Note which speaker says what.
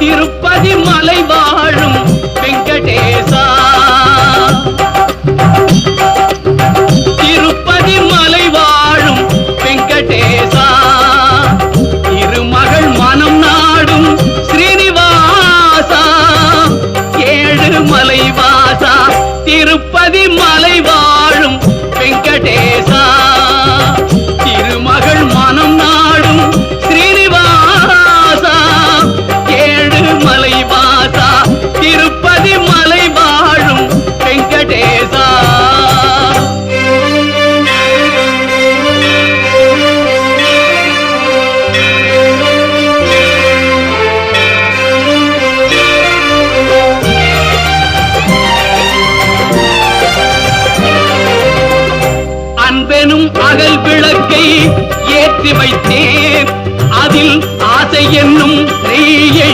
Speaker 1: திருப்பதி மலை வாழும் வெங்கடேசா, திருப்பதி மலை வாழும் வெங்கடேசா, இருமகள் மனம் நாடும் ஸ்ரீனிவாசா, ஏழு மலை வாசா, திருப்பதி மலை வாழும் வெங்கடேசா, திருமகள் மனம் நாடும் ஸ்ரீனிவாசா, ஏழு மலை வாசா, திருப்பதி மலை வாழும் வெங்கடேசா. அன்பெனும் அகல் விளக்கை ஏற்றி வைத்தேன், அதில் ஆசை என்னும் நெய்யை